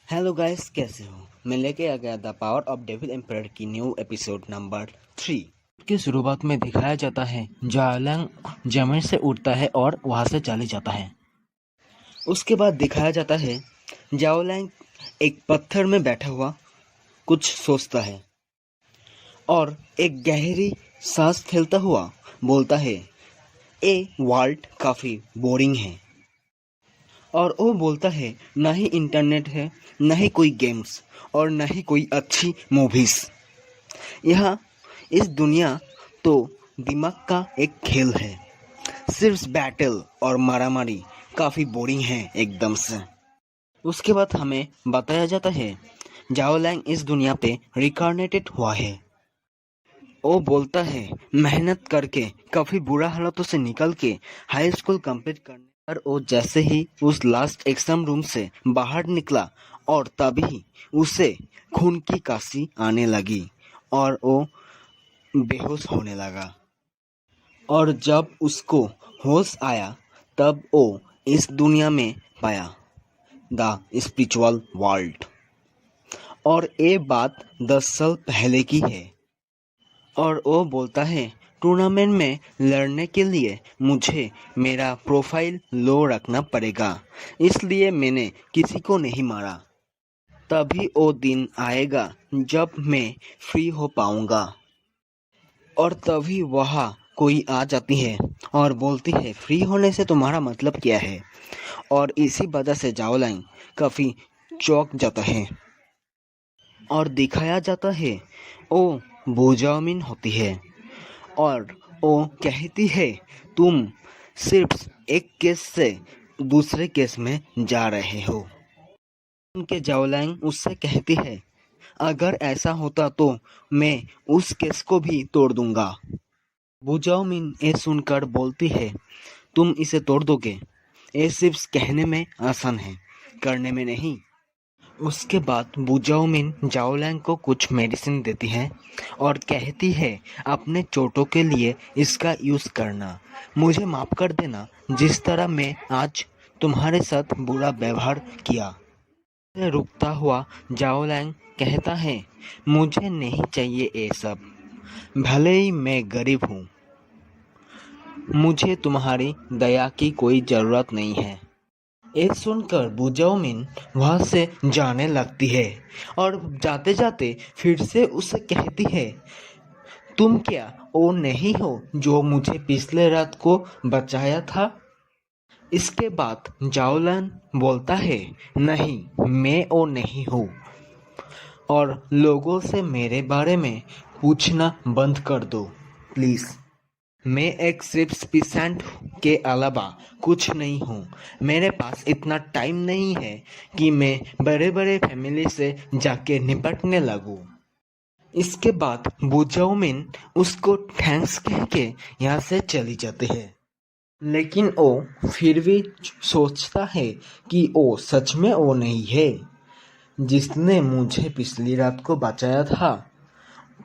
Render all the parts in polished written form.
Hello guys, कैसे हो। मैं लेके आ गया the power of devil empire की न्यू एपिसोड नंबर 3 की शुरुआत में दिखाया जाता है जालंग जमीन से उठता है और वहां से चले जाता है। उसके बाद दिखाया जाता है जाओलैंग एक पत्थर में बैठा हुआ कुछ सोचता है और एक गहरी सांस फैलता हुआ बोलता है, ए वर्ल्ड काफ़ी बोरिंग है। और वो बोलता है, ना ही इंटरनेट है, ना ही कोई गेम्स और ना ही कोई अच्छी मूवीज़। यहाँ इस दुनिया तो दिमाग का एक खेल है। सिर्फ बैटल और मारामारी काफ़ी बोरिंग है एकदम से। उसके बाद हमें बताया जाता है जाओलैंग इस दुनिया पे रिकार्नेटेड हुआ है। वो बोलता है मेहनत करके काफ़ी बुरा हालातों से निकल के हाई स्कूल कंप्लीट करने पर वो जैसे ही उस लास्ट एग्जाम रूम से बाहर निकला और तभी उसे खून की काशी आने लगी और वो बेहोश होने लगा। और जब उसको होश आया तब वो इस दुनिया में पाया द स्पिरिचुअल वर्ल्ड। और ये बात 10 साल पहले की है। और वो बोलता है टूर्नामेंट में लड़ने के लिए मुझे मेरा प्रोफाइल लो रखना पड़ेगा, इसलिए मैंने किसी को नहीं मारा। तभी वो दिन आएगा जब मैं फ्री हो पाऊंगा। और तभी वहाँ कोई आ जाती है और बोलती है, फ्री होने से तुम्हारा मतलब क्या है। और इसी वजह से जाओलैंग काफ़ी चौंक जाता है और दिखाया जाता है वो बोजामिन होती है और वो कहती है, तुम सिर्फ एक केस से दूसरे केस में जा रहे हो। उनके जाओलैंग उससे कहती है, अगर ऐसा होता तो मैं उस केस को भी तोड़ दूंगा। बुजाओमिन ये सुनकर बोलती है, तुम इसे तोड़ दोगे। ये सिर्फ कहने में आसान है, करने में नहीं। उसके बाद बुजाओमिन जाओलैंग को कुछ मेडिसिन देती है और कहती है, अपने चोटों के लिए इसका यूज़ करना। मुझे माफ़ कर देना जिस तरह मैं आज तुम्हारे साथ बुरा व्यवहार किया। रुकता हुआ जाओलैंग कहता है, मुझे नहीं चाहिए ये सब। भले ही मैं गरीब हूँ, मुझे तुम्हारी दया की कोई ज़रूरत नहीं है। ये सुनकर बुजाओमिन वहाँ से जाने लगती है और जाते जाते फिर से उसे कहती है, तुम क्या वो नहीं हो जो मुझे पिछले रात को बचाया था। इसके बाद जाओलन बोलता है, नहीं, मैं वो नहीं हूँ और लोगों से मेरे बारे में पूछना बंद कर दो प्लीज़। मैं एक सिर्फ पेशेंट के अलावा कुछ नहीं हूँ। मेरे पास इतना टाइम नहीं है कि मैं बड़े बड़े फैमिली से जाके निपटने लगूँ। इसके बाद बुजाओमिन उसको थैंक्स कह के यहाँ से चली जाती है। लेकिन वो फिर भी सोचता है कि वो सच में वो नहीं है जिसने मुझे पिछली रात को बचाया था।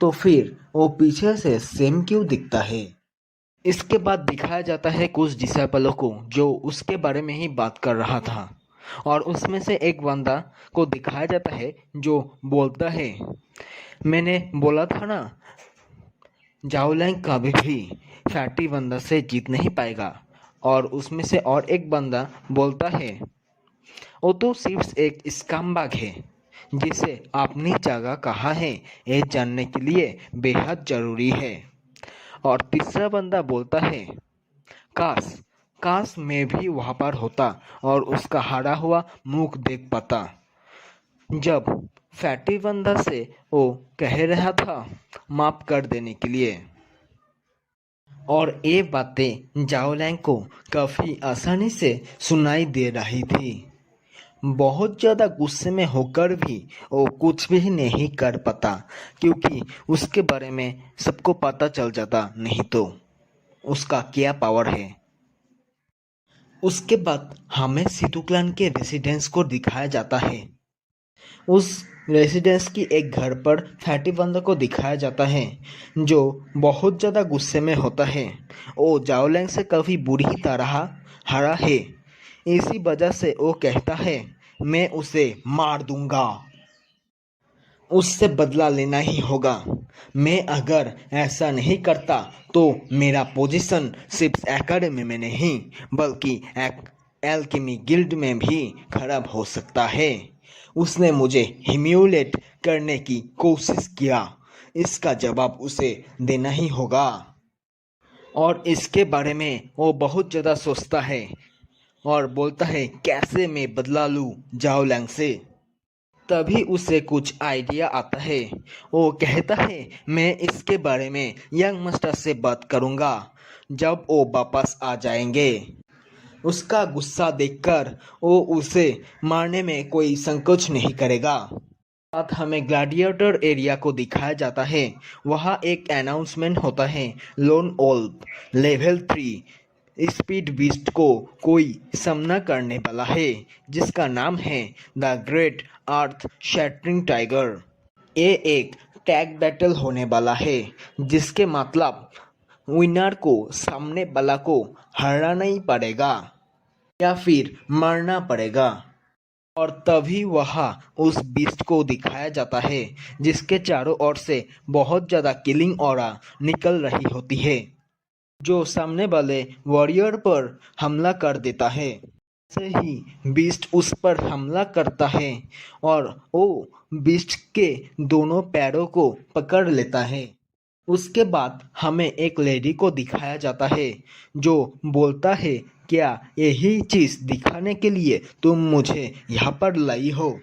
तो फिर वो पीछे से सेम क्यों दिखता है। इसके बाद दिखाया जाता है कुछ डिसाइपलों को जो उसके बारे में ही बात कर रहा था और उसमें से एक बंदा को दिखाया जाता है जो बोलता है, मैंने बोला था ना, जाओलैंग कभी भी फैटी बंदा से जीत नहीं पाएगा। और उसमें से और एक बंदा बोलता है, वो तो सिर्फ एक स्कम्बाग है जिसे अपनी जगह कहाँ है ये जानने के लिए बेहद जरूरी है। और तीसरा बंदा बोलता है, काश काश मैं भी वहां पर होता और उसका हारा हुआ मुख देख पाता जब फैटी बंदा से वो कह रहा था माफ कर देने के लिए। और ये बातें जाओलैंग को काफी आसानी से सुनाई दे रही थी। बहुत ज़्यादा गुस्से में होकर भी वो कुछ भी नहीं कर पाता क्योंकि उसके बारे में सबको पता चल जाता, नहीं तो उसका क्या पावर है। उसके बाद हमें सितुक्लान के रेसिडेंस को दिखाया जाता है। उस रेसिडेंस की एक घर पर फैटी बंदा को दिखाया जाता है जो बहुत ज़्यादा गुस्से में होता है। वो जाओलैंग से काफ़ी बुरी तरह हारा है। इसी वजह से वो कहता है, मैं उसे मार दूंगा। उससे बदला लेना ही होगा। मैं अगर ऐसा नहीं करता तो मेरा पोजीशन सिर्फ एकेडमी में नहीं बल्कि एल्केमी गिल्ड में भी खराब हो सकता है। उसने मुझे ह्यूमिलेट करने की कोशिश किया, इसका जवाब उसे देना ही होगा। और इसके बारे में वो बहुत ज़्यादा सोचता है और बोलता है कैसे मैं बदला लूँ जाओ लैंग से। तभी उसे कुछ आइडिया आता है। वो कहता है मैं इसके बारे में यंग मास्टर से बात करूँगा जब वो वापस आ जाएंगे। उसका गुस्सा देखकर वो उसे मारने में कोई संकोच नहीं करेगा। साथ हमें ग्लैडिएटर एरिया को दिखाया जाता है। वहाँ एक अनाउंसमेंट होता है, lone wolf level 3 speed beast को कोई सामना करने वाला है जिसका नाम है the great earth shattering tiger. ये एक टैग बैटल होने वाला है जिसके मतलब विनर को सामने वाला को हराना ही पड़ेगा या फिर मारना पड़ेगा। और तभी वहाँ उस बीस्ट को दिखाया जाता है जिसके चारों ओर से बहुत ज़्यादा किलिंग ऑरा निकल रही होती है जो सामने वाले वॉरियर पर हमला कर देता है। ऐसे ही बीस्ट उस पर हमला करता है और वो बीस्ट के दोनों पैरों को पकड़ लेता है। उसके बाद हमें एक लेडी को दिखाया जाता है जो बोलता है क्या यही चीज़ दिखाने के लिए तुम मुझे यहाँ पर लाई हो।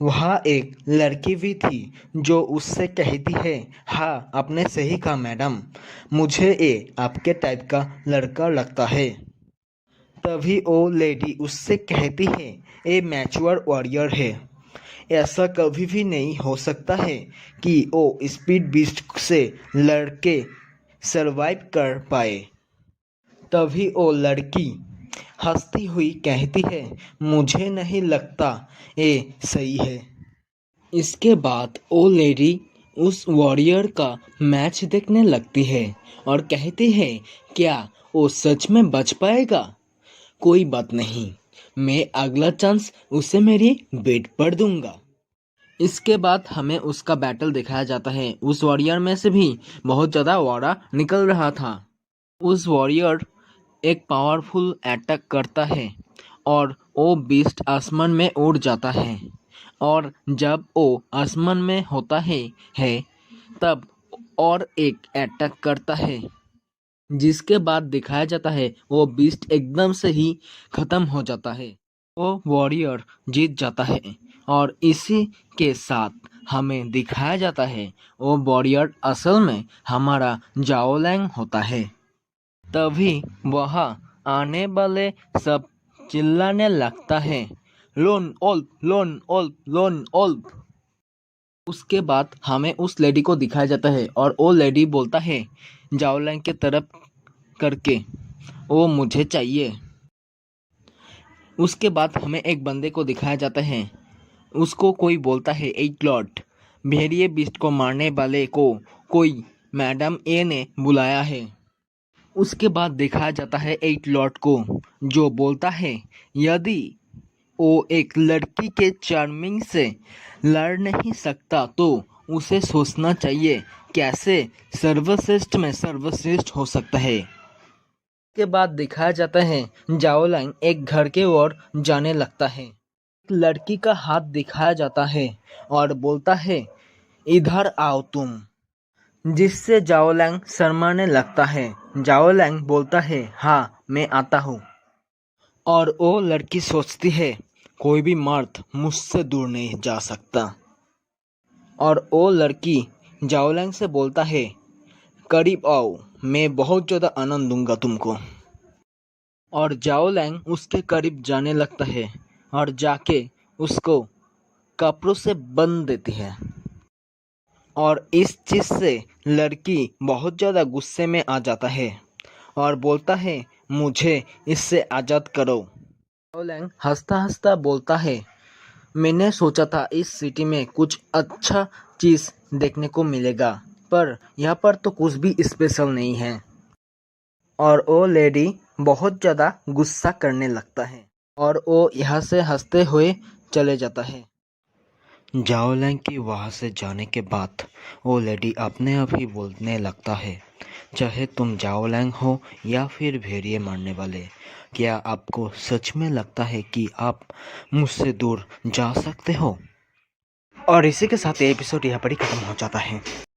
वहाँ एक लड़की भी थी जो उससे कहती है हाँ आपने सही कहा मैडम, मुझे ये आपके टाइप का लड़का लगता है। तभी वो लेडी उससे कहती है ये मैच्योर वॉरियर है, ऐसा कभी भी नहीं हो सकता है कि वो स्पीड बीस्ट से लड़के सरवाइव कर पाए। तभी वो लड़की हंसती हुई कहती है मुझे नहीं लगता ये सही है। इसके बाद वो लेडी उस वॉरियर का मैच देखने लगती है और कहती है क्या वो सच में बच पाएगा। कोई बात नहीं, मैं अगला चांस उसे मेरी बेट पर दूंगा। इसके बाद हमें उसका बैटल दिखाया जाता है। उस वॉरियर में से भी बहुत ज़्यादा ऑरा निकल रहा था। उस वॉरियर एक पावरफुल अटैक करता है और वो बीस्ट आसमान में उड़ जाता है। और जब वो आसमान में होता है तब और एक अटैक करता है जिसके बाद दिखाया जाता है वो बीस्ट एकदम से ही ख़त्म हो जाता है। वो वॉरियर जीत जाता है और इसी के साथ हमें दिखाया जाता है वो वॉरियर असल में हमारा जाओ लैंग होता है। तभी वहाँ आने वाले सब चिल्लाने लगता है लोन ओल्फ, लोन ओल्फ, लोन ओल्फ। उसके बाद हमें उस लेडी को दिखाया जाता है और वो लेडी बोलता है जाओ लैंग के तरफ करके वो मुझे चाहिए। उसके बाद हमें एक बंदे को दिखाया जाता है, उसको कोई बोलता है एट लॉर्ड, भेड़िए बीस्ट को मारने वाले को कोई मैडम ए ने बुलाया है। उसके बाद दिखाया जाता है एट लॉर्ड को जो बोलता है यदि वो एक लड़की के चार्मिंग से लड़ नहीं सकता तो उसे सोचना चाहिए कैसे सर्वश्रेष्ठ में सर्वश्रेष्ठ हो सकता है। के बाद दिखाया जाता है जाओ लैंग एक घर के ओर जाने लगता है। एक लड़की का हाथ दिखाया जाता है और बोलता है इधर आओ तुम, जिससे जाओ लैंग शर्माने लगता है। जाओ लैंग बोलता है हाँ मैं आता हूँ। और वो लड़की सोचती है कोई भी मर्द मुझसे दूर नहीं जा सकता। और वो लड़की जाओ लैंग से बोलता है करीब आओ, मैं बहुत ज़्यादा आनंद दूंगा तुमको। और जाओ लैंग उसके करीब जाने लगता है और जाके उसको कपड़ों से बंध देती है। और इस चीज़ से लड़की बहुत ज़्यादा गुस्से में आ जाता है और बोलता है मुझे इससे आज़ाद करो। जाओ लैंग हंसता हंसता बोलता है मैंने सोचा था इस सिटी में कुछ अच्छा चीज़ देखने को मिलेगा पर यहाँ पर तो कुछ भी स्पेशल नहीं है। और वो लेडी बहुत ज़्यादा गुस्सा करने लगता है और वो यहाँ से हंसते हुए चले जाता है। जाओलैंग की वहाँ से जाने के बाद वो लेडी अपने आप ही बोलने लगता है, चाहे तुम जाओलैंग हो या फिर भेड़िए मारने वाले, क्या आपको सच में लगता है कि आप मुझसे दूर जा सकते हो? और इसी के साथ ये एपिसोड यहाँ पर ही खत्म हो जाता है।